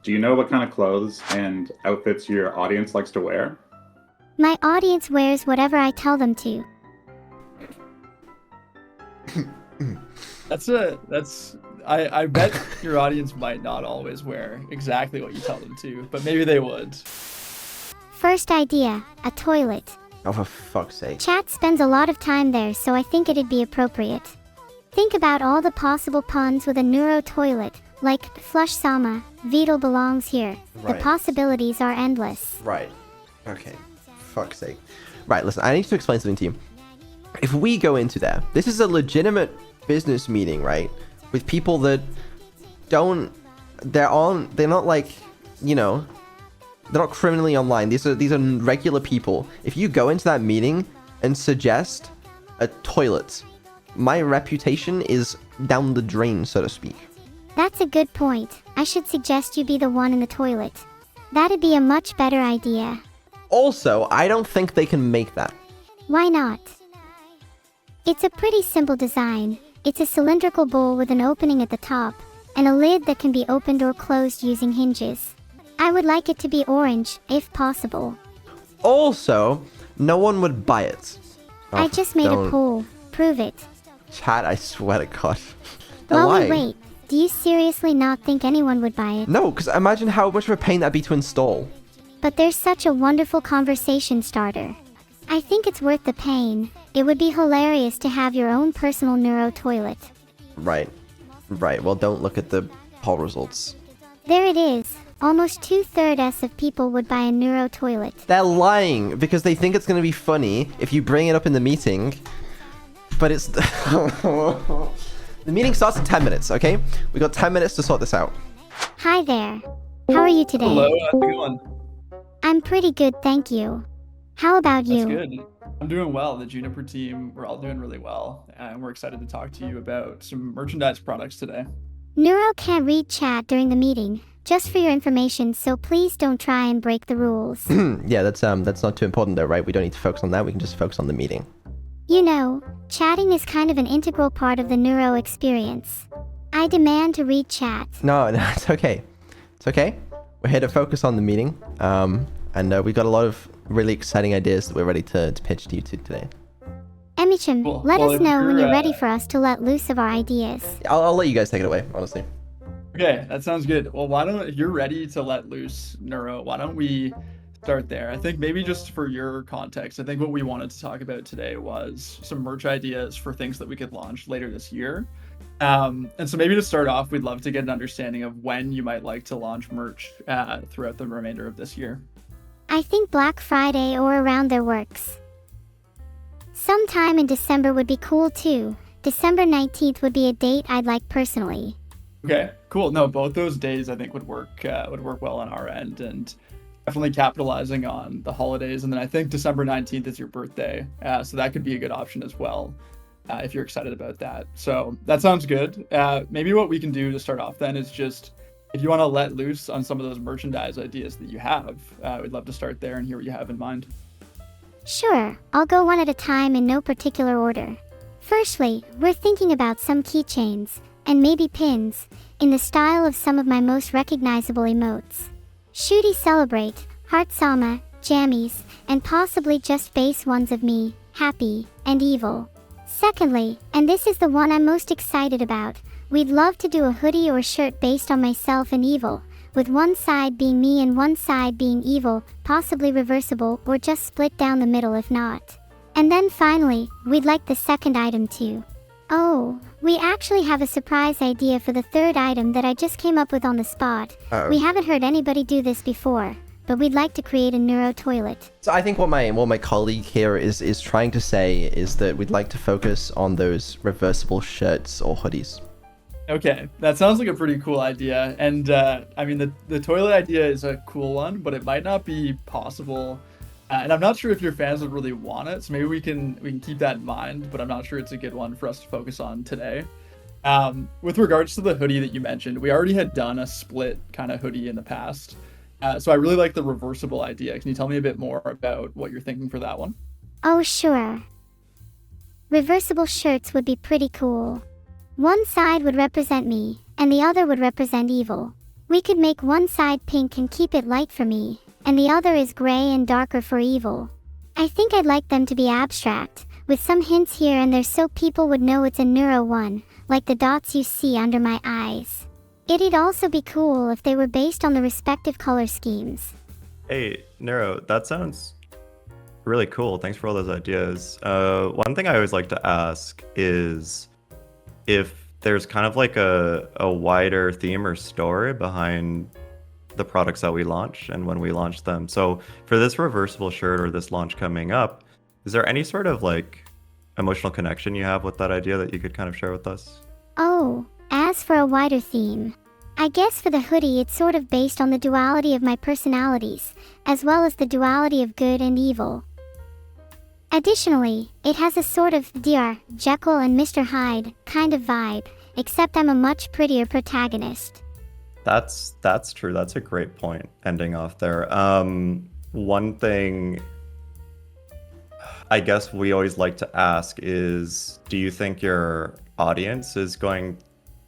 Do you know what kind of clothes and outfits your audience likes to wear? My audience wears whatever I tell them to. I bet your audience might not always wear exactly what you tell them to, but maybe they would. First idea, a toilet. Oh, for fuck's sake. Chat spends a lot of time there, so I think it'd be appropriate. Think about all the possible puns with a neuro toilet, like Flush-sama, Vedal belongs here. Right. The possibilities are endless. Right. Okay. Fuck's sake. Right, listen, I need to explain something to you. If we go into there, this is a legitimate business meeting, right? With people that they're not like, you know, they're not criminally online. These are regular people. If you go into that meeting and suggest a toilet, my reputation is down the drain, so to speak. That's a good point. I should suggest you be the one in the toilet. That'd be a much better idea. Also, I don't think they can make that. Why not? It's a pretty simple design. It's a cylindrical bowl with an opening at the top, and a lid that can be opened or closed using hinges. I would like it to be orange, if possible. Also, no one would buy it. I just made a poll. Prove it. Chat, I swear to God. They're While lying. we wait, do you seriously not think anyone would buy it? No, because imagine how much of a pain that'd be to install. But there's such a wonderful conversation starter. I think it's worth the pain. It would be hilarious to have your own personal neuro toilet. Right. Well, don't look at the poll results. There it is. Almost 2/3 of people would buy a neuro toilet. They're lying because they think it's going to be funny if you bring it up in the meeting. But it's... The meeting starts in 10 minutes, okay? We got 10 minutes to sort this out. Hi there. How are you today? Hello, how's it going? I'm pretty good, thank you. How about you? That's good. I'm doing well. The Juniper team, we're all doing really well. And we're excited to talk to you about some merchandise products today. Neuro can't read chat during the meeting. Just for your information, so please don't try and break the rules. Yeah, that's not too important though, right? We don't need to focus on that. We can just focus on the meeting. You know, chatting is kind of an integral part of the neuro experience. I demand to read chat. No, it's okay. It's okay. We're here to focus on the meeting. And we got a lot of really exciting ideas that we're ready to pitch to you today. Emichim, Cool. let Well, us if know when you're, you're ready for us to let loose of our ideas. I'll let you guys take it away, honestly. Okay, that sounds good. Well, if you're ready to let loose, Neuro, why don't we start there? I think maybe just for your context, I think what we wanted to talk about today was some merch ideas for things that we could launch later this year. And so maybe to start off, we'd love to get an understanding of when you might like to launch merch throughout the remainder of this year. I think Black Friday or around there works. Sometime in December would be cool too. December 19th would be a date I'd like personally. Okay, cool. No, both those days I think would work well on our end, and definitely capitalizing on the holidays. And then I think December 19th is your birthday, so that could be a good option as well if you're excited about that. So that sounds good. Maybe what we can do to start off then is just, if you want to let loose on some of those merchandise ideas that you have, we'd love to start there and hear what you have in mind. Sure, I'll go one at a time in no particular order. Firstly, we're thinking about some keychains, and maybe pins, in the style of some of my most recognizable emotes. Shooty Celebrate, Heart-sama, Jammies, and possibly just base ones of me, happy, and evil. Secondly, and this is the one I'm most excited about, we'd love to do a hoodie or shirt based on myself and evil, with one side being me and one side being evil, possibly reversible or just split down the middle if not. And then finally, we'd like the second item too. Oh, we actually have a surprise idea for the third item that I just came up with on the spot. Uh-oh. We haven't heard anybody do this before, but we'd like to create a neuro toilet. So I think what my colleague here is trying to say is that we'd like to focus on those reversible shirts or hoodies. Okay, that sounds like a pretty cool idea. And I mean, the toilet idea is a cool one, but it might not be possible. And I'm not sure if your fans would really want it, so maybe we can keep that in mind, but I'm not sure it's a good one for us to focus on today. With regards to the hoodie that you mentioned, we already had done a split kind of hoodie in the past. So I really like the reversible idea. Can you tell me a bit more about what you're thinking for that one? Oh sure. Reversible shirts would be pretty cool. One side would represent me, and the other would represent evil. We could make one side pink and keep it light for me, and the other is gray and darker for evil. I think I'd like them to be abstract, with some hints here and there so people would know it's a Neuro one, like the dots you see under my eyes. It'd also be cool if they were based on the respective color schemes. Hey, Neuro, that sounds really cool. Thanks for all those ideas. One thing I always like to ask is if there's kind of like a wider theme or story behind the products that we launch and when we launch them. So for this reversible shirt or this launch coming up, is there any sort of like emotional connection you have with that idea that you could kind of share with us? Oh, as for a wider theme, I guess for the hoodie it's sort of based on the duality of my personalities, as well as the duality of good and evil. Additionally, it has a sort of Dr. Jekyll and Mr. Hyde kind of vibe, except I'm a much prettier protagonist. That's true. That's a great point ending off there. One thing I guess we always like to ask is, do you think your audience is going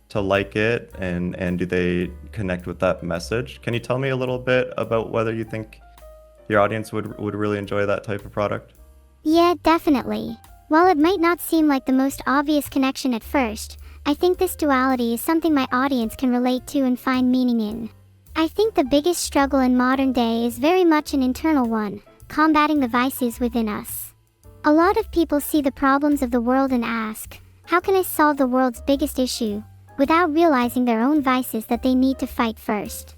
to like it, and do they connect with that message? Can you tell me a little bit about whether you think your audience would really enjoy that type of product? Yeah, definitely. While it might not seem like the most obvious connection at first, I think this duality is something my audience can relate to and find meaning in. I think the biggest struggle in modern day is very much an internal one, combating the vices within us. A lot of people see the problems of the world and ask, how can I solve the world's biggest issue, without realizing their own vices that they need to fight first.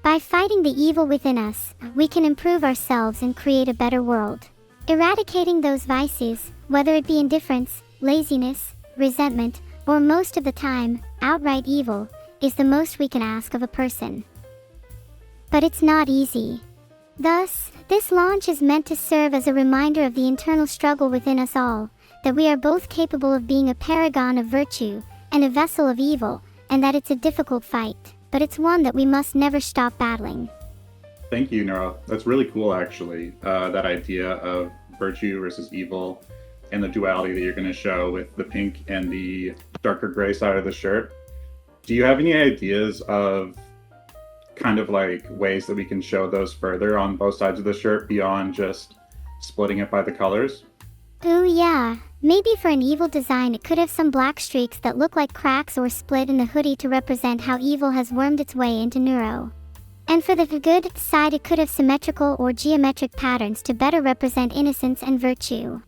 By fighting the evil within us, we can improve ourselves and create a better world. Eradicating those vices, whether it be indifference, laziness, resentment, or most of the time, outright evil, is the most we can ask of a person. But it's not easy. Thus, this launch is meant to serve as a reminder of the internal struggle within us all, that we are both capable of being a paragon of virtue and a vessel of evil, and that it's a difficult fight, but it's one that we must never stop battling. Thank you, Neuro. That's really cool, actually. That idea of virtue versus evil and the duality that you're going to show with the pink and the darker gray side of the shirt. Do you have any ideas of kind of like ways that we can show those further on both sides of the shirt beyond just splitting it by the colors? Ooh yeah, maybe for an evil design it could have some black streaks that look like cracks or split in the hoodie to represent how evil has wormed its way into Neuro. And for the good side it could have symmetrical or geometric patterns to better represent innocence and virtue.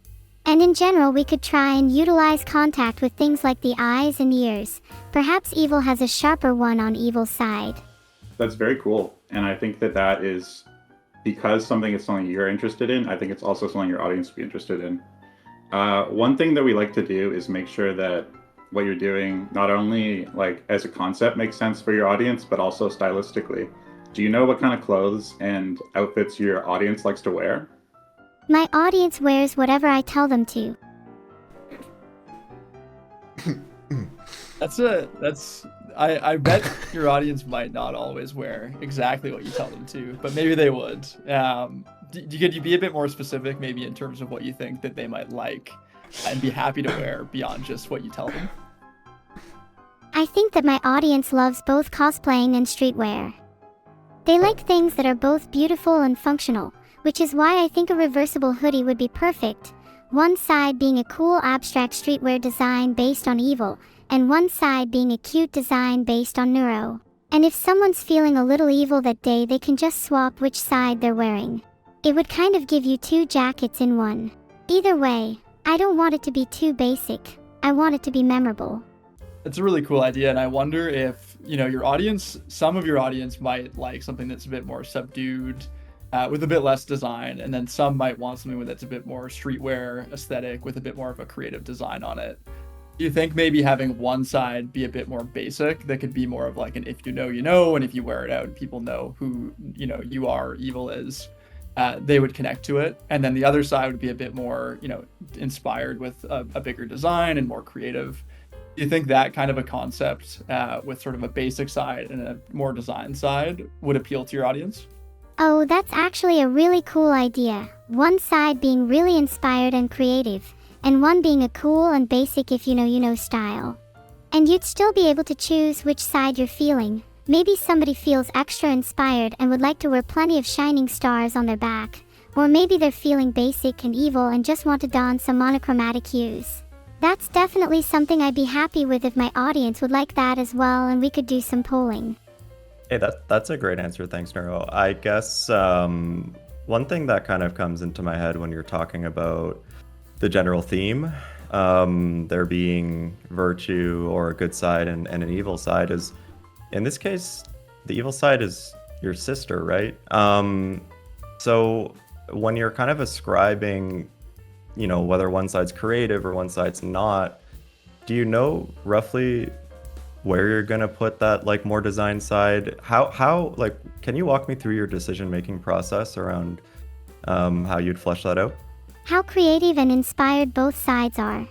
And in general we could try and utilize contact with things like the eyes and ears. Perhaps evil has a sharper one on evil's side. That's very cool. And I think that that is because something is something you're interested in. I think it's also something your audience will be interested in. One thing that we like to do is make sure that what you're doing, not only like as a concept makes sense for your audience, but also stylistically. Do you know what kind of clothes and outfits your audience likes to wear? My audience wears whatever I tell them to. I bet your audience might not always wear exactly what you tell them to, but maybe they would. Could you be a bit more specific, maybe in terms of what you think that they might like and be happy to wear beyond just what you tell them? I think that my audience loves both cosplaying and streetwear. They like things that are both beautiful and functional, which is why I think a reversible hoodie would be perfect, one side being a cool abstract streetwear design based on evil, and one side being a cute design based on Neuro. And if someone's feeling a little evil that day, they can just swap which side they're wearing. It would kind of give you two jackets in one. Either way, I don't want it to be too basic. I want it to be memorable. It's a really cool idea, and I wonder if, your audience, some of your audience might like something that's a bit more subdued, with a bit less design, and then some might want something that's a bit more streetwear aesthetic with a bit more of a creative design on it. Do you think maybe having one side be a bit more basic, that could be more of like an if you know, you know, and if you wear it out, people know who, you are, evil is, they would connect to it. And then the other side would be a bit more, inspired with a bigger design and more creative. Do you think that kind of a concept with sort of a basic side and a more design side would appeal to your audience? Oh, that's actually a really cool idea. One side being really inspired and creative, and one being a cool and basic if you know style. And you'd still be able to choose which side you're feeling, Maybe somebody feels extra inspired and would like to wear plenty of shining stars on their back. Or maybe they're feeling basic and evil and just want to don some monochromatic hues. That's definitely something I'd be happy with if my audience would like that as well, and we could do some polling. Hey, that's a great answer. Thanks, Neuro. I guess one thing that kind of comes into my head when you're talking about the general theme, there being virtue or a good side and an evil side, is in this case, the evil side is your sister, right? So when you're kind of ascribing, whether one side's creative or one side's not, do you know roughly where you're gonna put that like more design side? How like, can you walk me through your decision-making process around how you'd flesh that out? How creative and inspired both sides are.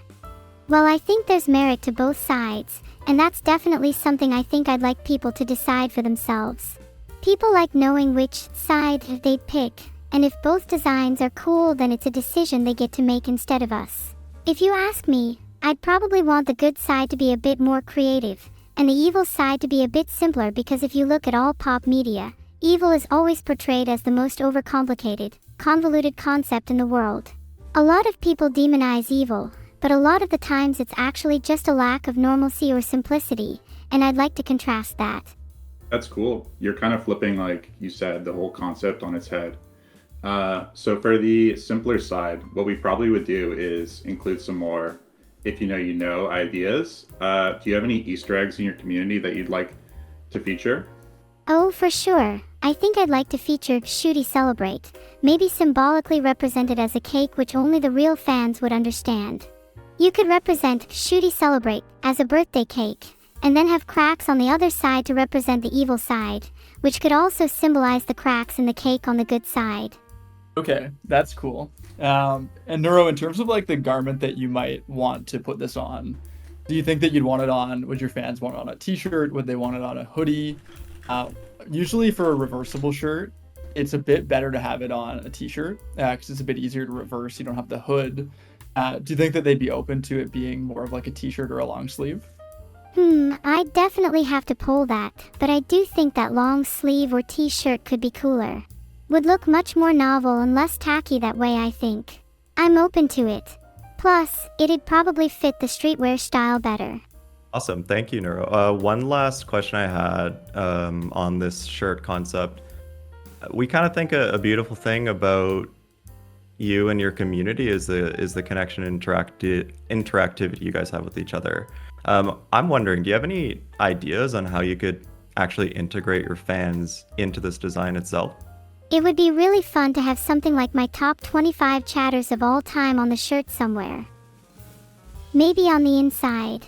Well, I think there's merit to both sides, and that's definitely something I think I'd like people to decide for themselves. People like knowing which side they'd pick, and if both designs are cool, then it's a decision they get to make instead of us. If you ask me, I'd probably want the good side to be a bit more creative, and the evil side to be a bit simpler, because if you look at all pop media, evil is always portrayed as the most overcomplicated, convoluted concept in the world. A lot of people demonize evil, but a lot of the times it's actually just a lack of normalcy or simplicity, and I'd like to contrast that. That's cool. You're kind of flipping, like you said, the whole concept on its head. So for the simpler side, what we probably would do is include some more if you know ideas. Do you have any Easter eggs in your community that you'd like to feature? Oh, for sure. I think I'd like to feature Shooty Celebrate, maybe symbolically represented as a cake which only the real fans would understand. You could represent Shooty Celebrate as a birthday cake, and then have cracks on the other side to represent the evil side, which could also symbolize the cracks in the cake on the good side. Okay, that's cool. And Neuro, in terms of like the garment that you might want to put this on, do you think that you'd want it on, would your fans want it on a t-shirt? Would they want it on a hoodie? Usually for a reversible shirt, it's a bit better to have it on a t-shirt because it's a bit easier to reverse. You don't have the hood. Do you think that they'd be open to it being more of like a t-shirt or a long sleeve? I'd definitely have to poll that, but I do think that long sleeve or t-shirt could be cooler. Would look much more novel and less tacky that way, I think. I'm open to it. Plus, it'd probably fit the streetwear style better. Awesome. Thank you, Neuro. One last question I had on this shirt concept. We kind of think a beautiful thing about you and your community is the connection and interactivity you guys have with each other. I'm wondering, do you have any ideas on how you could actually integrate your fans into this design itself? It would be really fun to have something like my top 25 chatters of all time on the shirt somewhere. Maybe on the inside.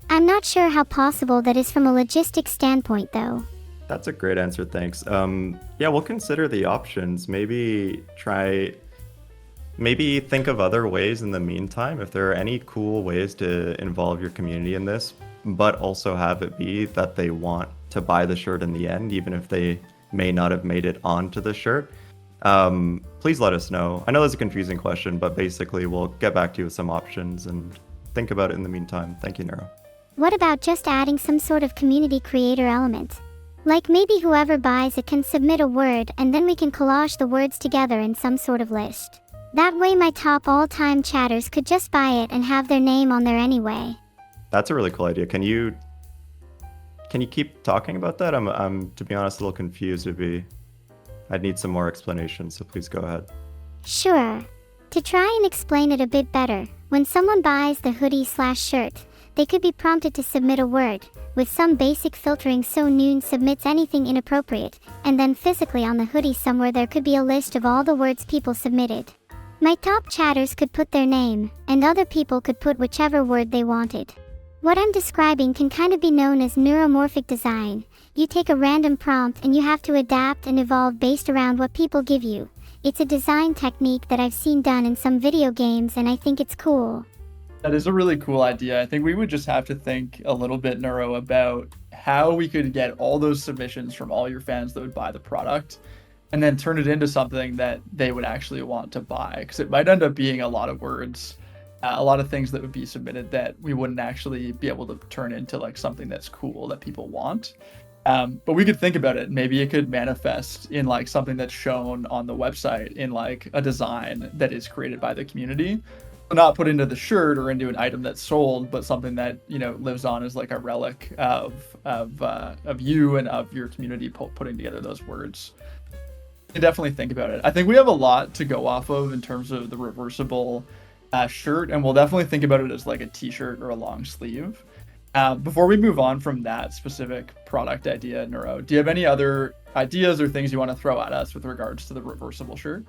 I'm not sure how possible that is from a logistic standpoint, though. That's a great answer, thanks. Yeah, we'll consider the options. Maybe think of other ways in the meantime, if there are any cool ways to involve your community in this, but also have it be that they want to buy the shirt in the end, even if they may not have made it onto the shirt. Please let us know. I know that's a confusing question, but basically we'll get back to you with some options and think about it in the meantime. Thank you, Neuro. What about just adding some sort of community creator element? Like maybe whoever buys it can submit a word and then we can collage the words together in some sort of list. That way my top all-time chatters could just buy it and have their name on there anyway. That's a really cool idea. Can you keep talking about that? I'm to be honest a little confused. I'd need some more explanation, so please go ahead. Sure. To try and explain it a bit better, when someone buys the hoodie/shirt, they could be prompted to submit a word, with some basic filtering so Noon submits anything inappropriate, and then physically on the hoodie somewhere there could be a list of all the words people submitted. My top chatters could put their name, and other people could put whichever word they wanted. What I'm describing can kind of be known as neuromorphic design. You take a random prompt and you have to adapt and evolve based around what people give you. It's a design technique that I've seen done in some video games and I think it's cool. That is a really cool idea. I think we would just have to think a little bit, Neuro, about how we could get all those submissions from all your fans that would buy the product and then turn it into something that they would actually want to buy. Because it might end up being a lot of words a lot of things that would be submitted that we wouldn't actually be able to turn into like something that's cool that people want. But we could think about it. Maybe it could manifest in like something that's shown on the website in like a design that is created by the community. So not put into the shirt or into an item that's sold, but something that, you know, lives on as like a relic of you and of your community putting together those words. You definitely think about it. I think we have a lot to go off of in terms of the reversible shirt, and we'll definitely think about it as like a t-shirt or a long sleeve. Before we move on from that specific product idea, Neuro, do you have any other ideas or things you want to throw at us with regards to the reversible shirt?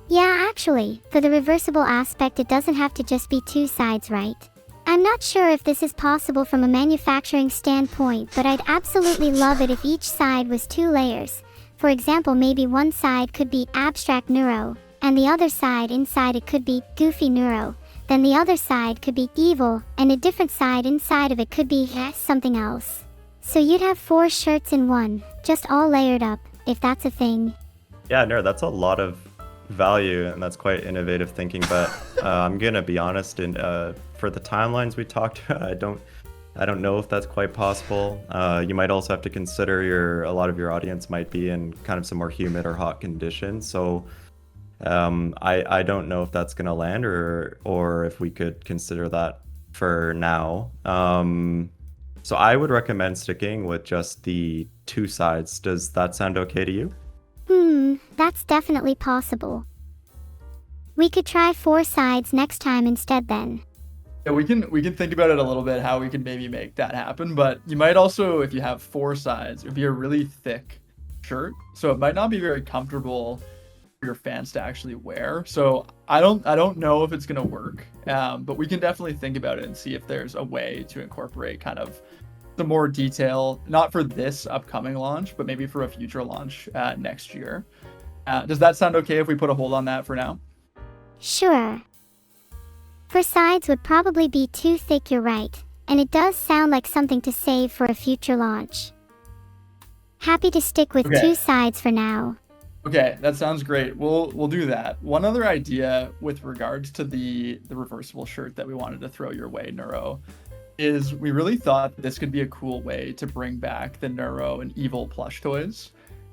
Yeah, actually, for the reversible aspect, it doesn't have to just be two sides, right? I'm not sure if this is possible from a manufacturing standpoint, but I'd absolutely love it if each side was two layers. For example, maybe one side could be abstract neuro, and the other side inside it could be goofy neuro. Then the other side could be evil, and a different side inside of it could be something else. So you'd have 4 shirts in one, just all layered up, if that's a thing. Yeah, no, that's a lot of value, and that's quite innovative thinking. But I'm gonna be honest, and for the timelines we talked about, I don't know if that's quite possible. You might also have to consider a lot of your audience might be in kind of some more humid or hot conditions. So I don't know if that's gonna land or if we could consider that for now. So I would recommend sticking with just the 2 sides. Does that sound okay to you? That's definitely possible. We could try 4 sides next time instead then. Yeah, we can think about it a little bit, how we can maybe make that happen. But you might also, if you have 4 sides, it would be a really thick shirt, so it might not be very comfortable for your fans to actually wear. So I don't know if it's gonna work, but we can definitely think about it and see if there's a way to incorporate kind of the more detail, not for this upcoming launch, but maybe for a future launch next year. Does that sound okay if we put a hold on that for now? Sure. 4 sides would probably be too thick, you're right, and it does sound like something to save for a future launch. Happy to stick with Okay. 2 sides for now. Okay, that sounds great. We'll do that. One other idea with regards to the reversible shirt that we wanted to throw your way, Neuro, is we really thought this could be a cool way to bring back the Neuro and Evil plush toys.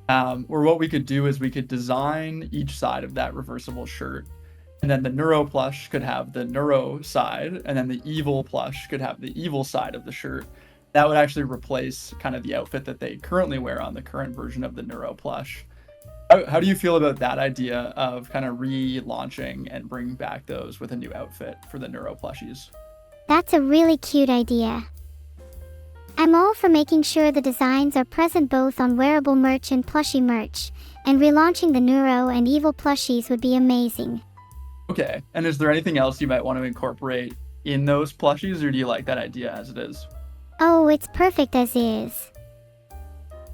Or what we could do is we could design each side of that reversible shirt, and then the Neuro plush could have the Neuro side, and then the Evil plush could have the Evil side of the shirt. That would actually replace kind of the outfit that they currently wear on the current version of the Neuro plush. How do you feel about that idea of kind of relaunching and bringing back those with a new outfit for the Neuro plushies? That's a really cute idea. I'm all for making sure the designs are present both on wearable merch and plushie merch, and relaunching the Neuro and Evil plushies would be amazing. Okay, and is there anything else you might want to incorporate in those plushies, or do you like that idea as it is? Oh, it's perfect as is.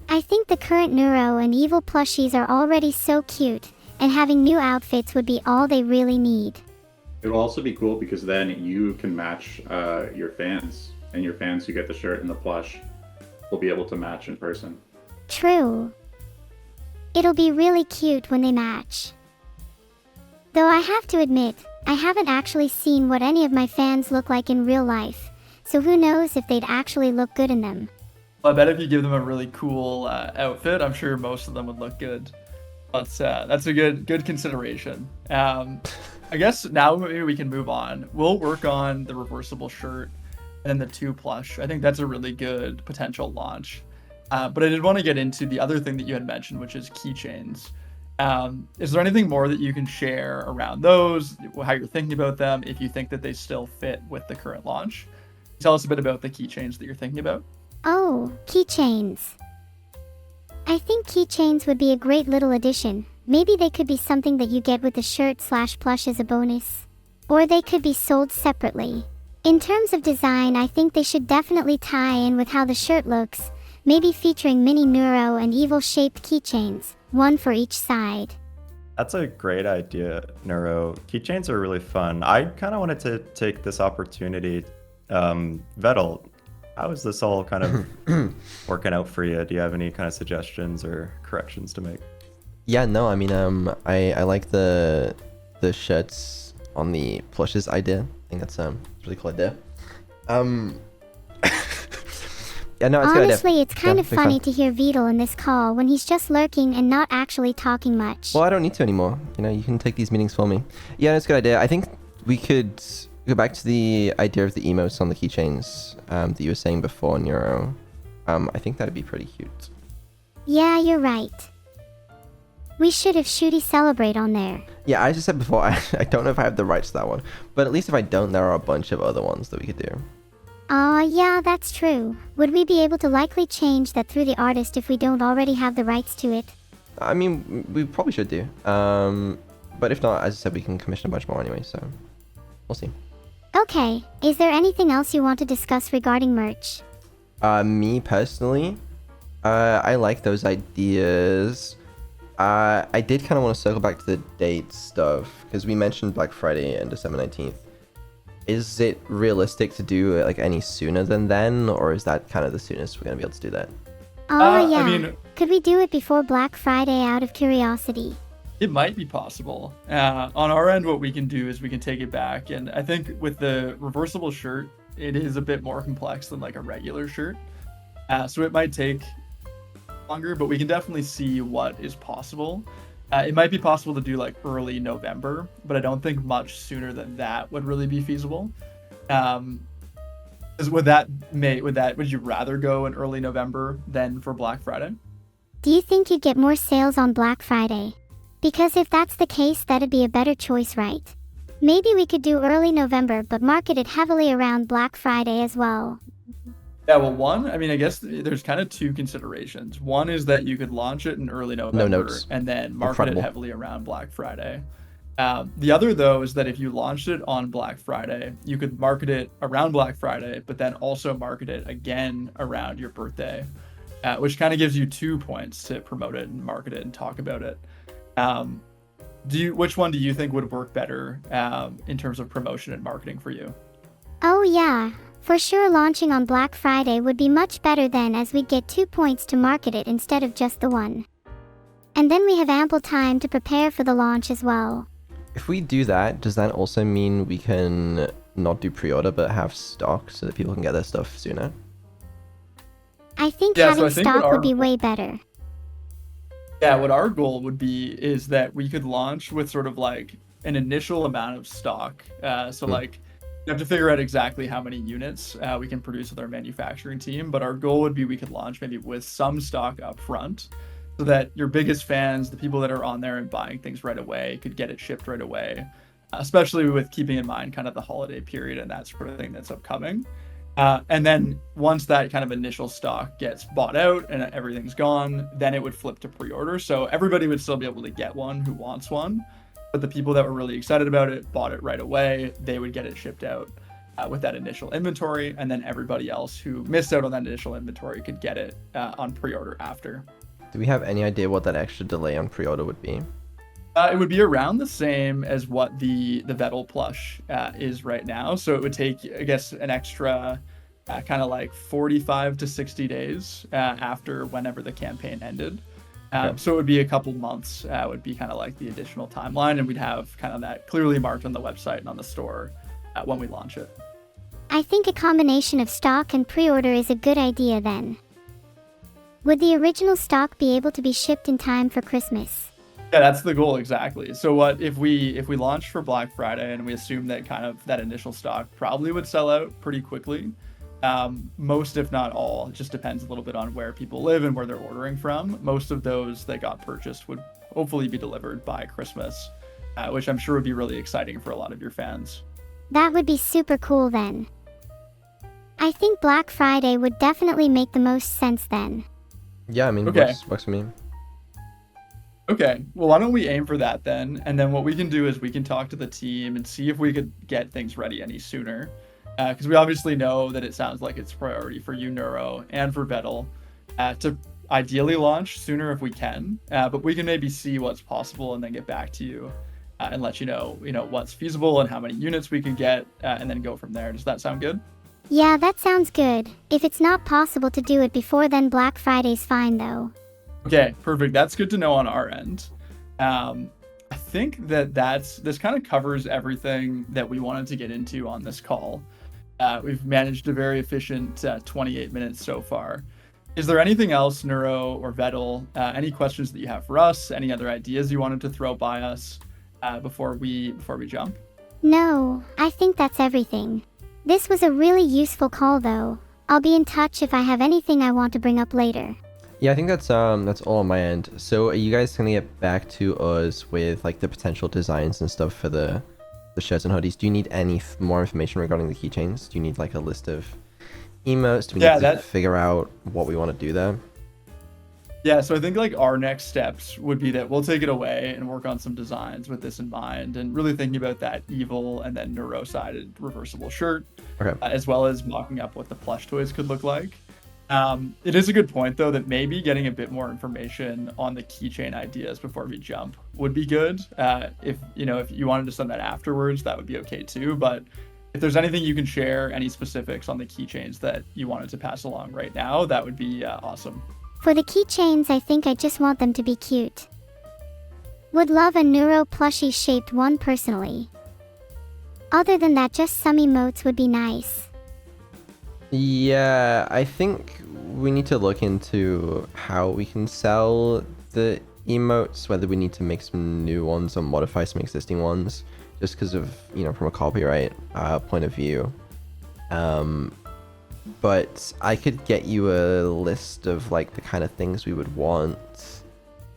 I think the current Neuro and Evil plushies are already so cute, and having new outfits would be all they really need. It will also be cool because then you can match your fans, and your fans who get the shirt and the plush will be able to match in person. True. It'll be really cute when they match. Though I have to admit, I haven't actually seen what any of my fans look like in real life, so who knows if they'd actually look good in them. Well, I bet if you give them a really cool outfit, I'm sure most of them would look good. That's a good consideration. I guess now maybe we can move on. We'll work on the reversible shirt and then the 2 plush. I think that's a really good potential launch. But I did want to get into the other thing that you had mentioned, which is keychains. Is there anything more that you can share around those, how you're thinking about them, if you think that they still fit with the current launch? Tell us a bit about the keychains that you're thinking about. Oh, keychains. I think keychains would be a great little addition. Maybe they could be something that you get with the shirt/plush as a bonus. Or they could be sold separately. In terms of design, I think they should definitely tie in with how the shirt looks, maybe featuring mini Neuro and Evil shaped keychains, one for each side. That's a great idea, Neuro. Keychains are really fun. I kind of wanted to take this opportunity. Vedal, how is this all kind of working out for you? Do you have any kind of suggestions or corrections to make? Yeah, no, I mean, I like the shirts on the plushes idea. think that's a really cool idea. Yeah, no, it's a good idea. Honestly, it's kind Yeah, of big fan. funny to hear Vedal in this call when he's just lurking and not actually talking much. Well, I don't need to anymore. You know, you can take these meetings for me. Yeah, it's a good idea. I think we could go back to the idea of the emotes on the keychains that you were saying before, Neuro. I think that'd be pretty cute. Yeah, you're right. We should have Shooty Celebrate on there. Yeah, as I said before, I don't know if I have the rights to that one. But at least if I don't, there are a bunch of other ones that we could do. Yeah, that's true. Would we be able to likely change that through the artist if we don't already have the rights to it? I mean, we probably should do. But if not, as I said, we can commission a bunch more anyway, so we'll see. Okay, is there anything else you want to discuss regarding merch? Me personally, I like those ideas. I did kind of want to circle back to the date stuff, because we mentioned Black Friday and December 19th. Is it realistic to do like any sooner than then, or is that kind of the soonest we're going to be able to do that? Oh, yeah. I mean, Could we do it before Black Friday out of curiosity? it might be possible. On our end, what we can do is we can take it back. And I think with the reversible shirt, it is a bit more complex than like a regular shirt. So it might take longer, but we can definitely see what is possible. It might be possible to do like early November, but I don't think much sooner than that would really be feasible. Would you rather go in early November than for Black Friday? Do you think you'd get more sales on Black Friday? Because if that's the case, that'd be a better choice, right? Maybe we could do early November, but market it heavily around Black Friday as well. Yeah, well, I guess there's kind of two considerations. One is that you could launch it in early November notes. and then market Incredible. it heavily around Black Friday. The other, though, is that if you launched it on Black Friday, you could market it around Black Friday, but then also market it again around your birthday, which kind of gives you 2 points to promote it and market it and talk about it. Which one do you think would work better in terms of promotion and marketing for you? Oh yeah, for sure launching on Black Friday would be much better then, as we'd get 2 points to market it instead of just the 1. And then we have ample time to prepare for the launch as well. If we do that, does that also mean we can not do pre-order but have stock so that people can get their stuff sooner? I think Yeah, so having I think what stock would be our- way better. Yeah, what our goal would be is that we could launch with sort of like an initial amount of stock. Like you have to figure out exactly how many units we can produce with our manufacturing team, but our goal would be we could launch maybe with some stock up front so that your biggest fans, the people that are on there and buying things right away, could get it shipped right away, especially with keeping in mind kind of the holiday period and that sort of thing that's upcoming. And then once that kind of initial stock gets bought out and everything's gone, then it would flip to pre-order. So everybody would still be able to get one who wants one, but the people that were really excited about it, bought it right away, they would get it shipped out with that initial inventory. And then everybody else who missed out on that initial inventory could get it on pre-order after. Do we have any idea what that extra delay on pre-order would be? It would be around the same as what the Vedal plush is right now. So it would take, I guess, an extra kind of like 45 to 60 days after whenever the campaign ended. Okay. So it would be a couple months would be kind of like the additional timeline, and we'd have kind of that clearly marked on the website and on the store when we launch it. I think a combination of stock and pre-order is a good idea then. Would the original stock be able to be shipped in time for Christmas? Yeah, that's the goal, exactly. So what if we launched for Black Friday and we assume that kind of that initial stock probably would sell out pretty quickly. Most, if not all, it just depends a little bit on where people live and where they're ordering from. Most of those that got purchased would hopefully be delivered by Christmas, which I'm sure would be really exciting for a lot of your fans. That would be super cool then. I think Black Friday would definitely make the most sense then. Yeah, I mean, Okay. works for me. Okay, well, why don't we aim for that then? And then what we can do is we can talk to the team and see if we could get things ready any sooner. Because we obviously know that it sounds like it's a priority for you, Neuro, and for Vedal to ideally launch sooner if we can. But we can maybe see what's possible and then get back to you and let you know what's feasible and how many units we could get, and then go from there. Does that sound good? Yeah, that sounds good. If it's not possible to do it before then, Black Friday's fine though. Okay, perfect. That's good to know on our end. I think this kind of covers everything that we wanted to get into on this call. We've managed a very efficient 28 minutes so far. Is there anything else, Neuro or Vedal? Any questions that you have for us? Any other ideas you wanted to throw by us before we jump? No, I think that's everything. This was a really useful call though. I'll be in touch if I have anything I want to bring up later. Yeah, I think that's all on my end. So are you guys gonna get back to us with like the potential designs and stuff for the shirts and hoodies? Do you need any more information regarding the keychains? Do you need like a list of emotes? Do we need to figure out what we want to do there? Yeah, so I think like our next steps would be that we'll take it away and work on some designs with this in mind, and really thinking about that evil and then neuro-sided reversible shirt, okay. As well as mocking up what the plush toys could look like. It is a good point though that maybe getting a bit more information on the keychain ideas before we jump would be good. If you wanted to send that afterwards, that would be okay too. But if there's anything you can share, any specifics on the keychains that you wanted to pass along right now, that would be awesome. For the keychains, I think I just want them to be cute. Would love a neuro plushie shaped one personally. Other than that, just some emotes would be nice. Yeah, I think we need to look into how we can sell the emotes, whether we need to make some new ones or modify some existing ones, just because of, from a copyright point of view. But I could get you a list of like the kind of things we would want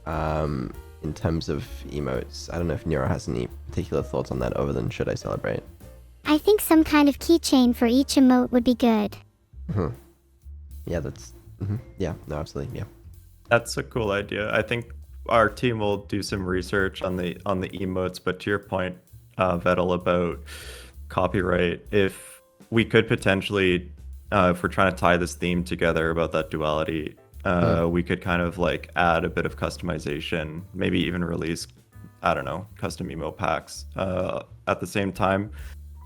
in terms of emotes. I don't know if Neuro has any particular thoughts on that other than should I celebrate? I think some kind of keychain for each emote would be good. Yeah, that's... Yeah, no, absolutely, yeah. That's a cool idea. I think our team will do some research on the emotes, but to your point, Vedal, about copyright, if we could potentially, if we're trying to tie this theme together about that duality, we could kind of like add a bit of customization, maybe even release, I don't know, custom emote packs at the same time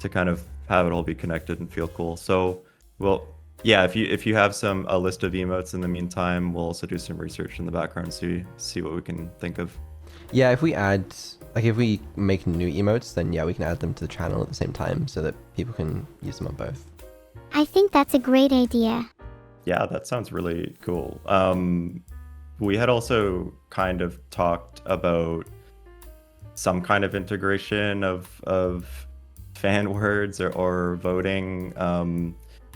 to kind of have it all be connected and feel cool. So, well, yeah, if you have a list of emotes in the meantime, we'll also do some research in the background to see what we can think of. Yeah, if we make new emotes, then yeah, we can add them to the channel at the same time so that people can use them on both. I think that's a great idea. Yeah, that sounds really cool. We had also kind of talked about some kind of integration of fan words or voting.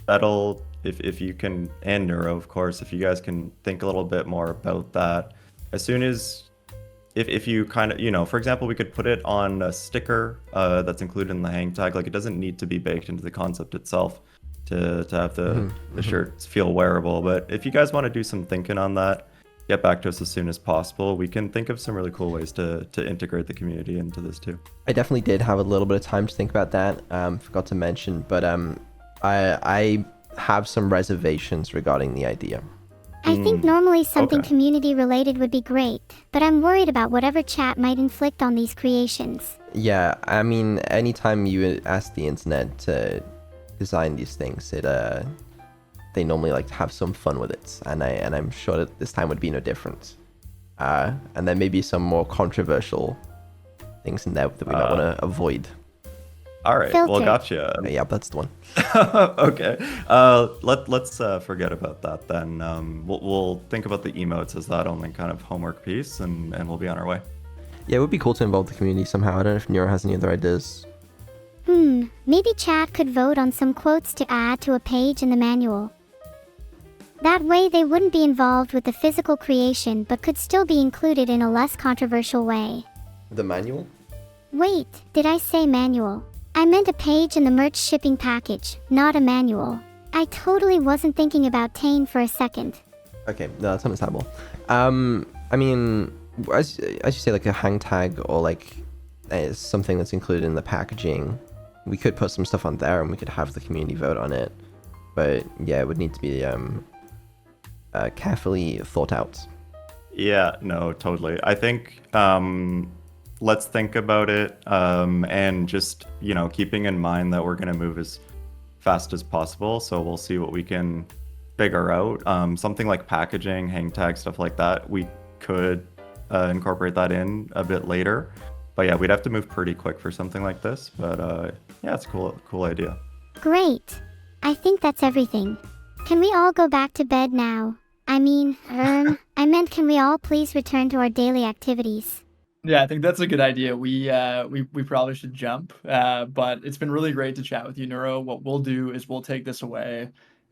Vedal, if you can, and Neuro, of course, if you guys can think a little bit more about that. As soon as, if you kind of, for example, we could put it on a sticker that's included in the hang tag. Like, it doesn't need to be baked into the concept itself to have the shirts feel wearable. But if you guys want to do some thinking on that, get back to us as soon as possible. We can think of some really cool ways to integrate the community into this too. I definitely did have a little bit of time to think about that. Forgot to mention, but I have some reservations regarding the idea. I think normally something Okay. community related would be great, but I'm worried about whatever chat might inflict on these creations. Yeah, I mean, anytime you ask the internet to design these things, they normally like to have some fun with it, and I'm sure that this time would be no different. And there may be some more controversial things in there that we might want to avoid. All right, Filter. well, gotcha. Yeah, that's the one. Okay, let's forget about that then. We'll think about the emotes as that only kind of homework piece, and we'll be on our way. Yeah, it would be cool to involve the community somehow. I don't know if Neuro has any other ideas. Maybe chat could vote on some quotes to add to a page in the manual. That way they wouldn't be involved with the physical creation but could still be included in a less controversial way. The manual? Wait, did I say manual? I meant a page in the merch shipping package, not a manual. I totally wasn't thinking about Tane for a second. Okay, no, that's understandable. I mean, as you say, like a hang tag or like something that's included in the packaging, we could put some stuff on there and we could have the community vote on it. But yeah, it would need to be carefully thought out. Yeah, no, totally. I think let's think about it, and just, keeping in mind that we're going to move as fast as possible. So we'll see what we can figure out. Something like packaging, hang tag, stuff like that, we could incorporate that in a bit later. But yeah, we'd have to move pretty quick for something like this. But yeah, it's a cool idea. Great. I think that's everything. Can we all go back to bed now? I mean, I meant can we all please return to our daily activities? Yeah, I think that's a good idea. We probably should jump. But it's been really great to chat with you, Neuro. What we'll do is we'll take this away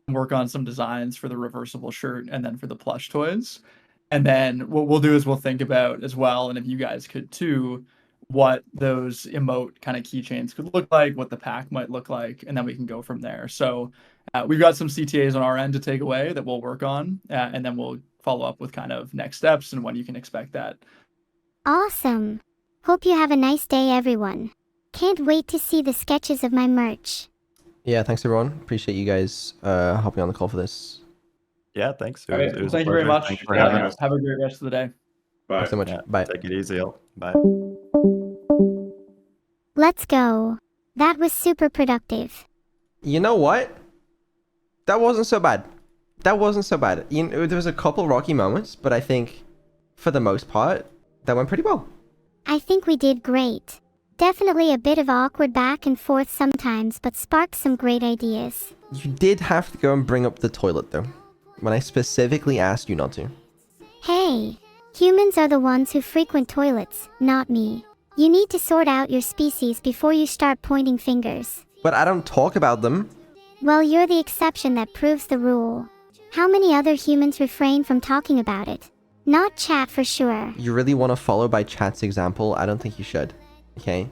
and work on some designs for the reversible shirt and then for the plush toys. And then what we'll do is we'll think about as well, and if you guys could too, what those emote kind of keychains could look like, what the pack might look like, and then we can go from there. So we've got some CTAs on our end to take away that we'll work on, and then we'll follow up with kind of next steps and when you can expect that. Awesome. Hope you have a nice day, everyone. Can't wait to see the sketches of my merch. Yeah, thanks everyone. Appreciate you guys hopping on the call for this. Yeah, thanks. All right, It was a thank you very pleasure. much. Thanks for having us. Have a great rest of the day. Bye. Thanks so much. Yeah, Bye. Take it easy. Bye. Let's go. That was super productive. You know what? That wasn't so bad. That wasn't so bad. You know, there was a couple rocky moments, but I think for the most part, that went pretty well. I think we did great. Definitely a bit of awkward back and forth sometimes, but sparked some great ideas. You did have to go and bring up the toilet though, when I specifically asked you not to. Hey, humans are the ones who frequent toilets, not me. You need to sort out your species before you start pointing fingers. But I don't talk about them. Well, you're the exception that proves the rule. How many other humans refrain from talking about it? Not chat for sure. You really want to follow by chat's example? I don't think you should. Okay?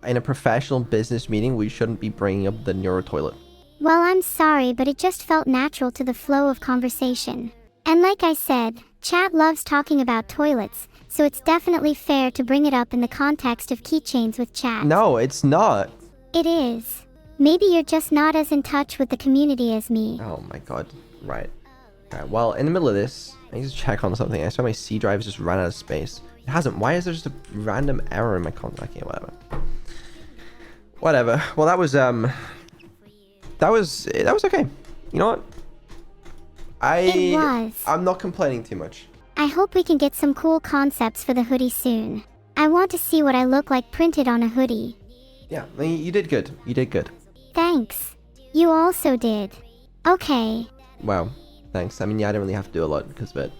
In a professional business meeting, we shouldn't be bringing up the neuro toilet. Well, I'm sorry, but it just felt natural to the flow of conversation. And like I said, chat loves talking about toilets, so it's definitely fair to bring it up in the context of keychains with chat. No, it's not. It is. Maybe you're just not as in touch with the community as me. Oh my god. Right. Alright, well, in the middle of this, I need to check on something. I saw my C drive just ran out of space. It hasn't. Why is there just a random error in my contact? Okay, whatever. Well, that was okay. You know what? It was. I'm not complaining too much. I hope we can get some cool concepts for the hoodie soon. I want to see what I look like printed on a hoodie. Yeah, I mean, you did good. You did good. Thanks. You also did. Okay. Wow. Thanks. I mean, yeah, I didn't really have to do a lot because of it.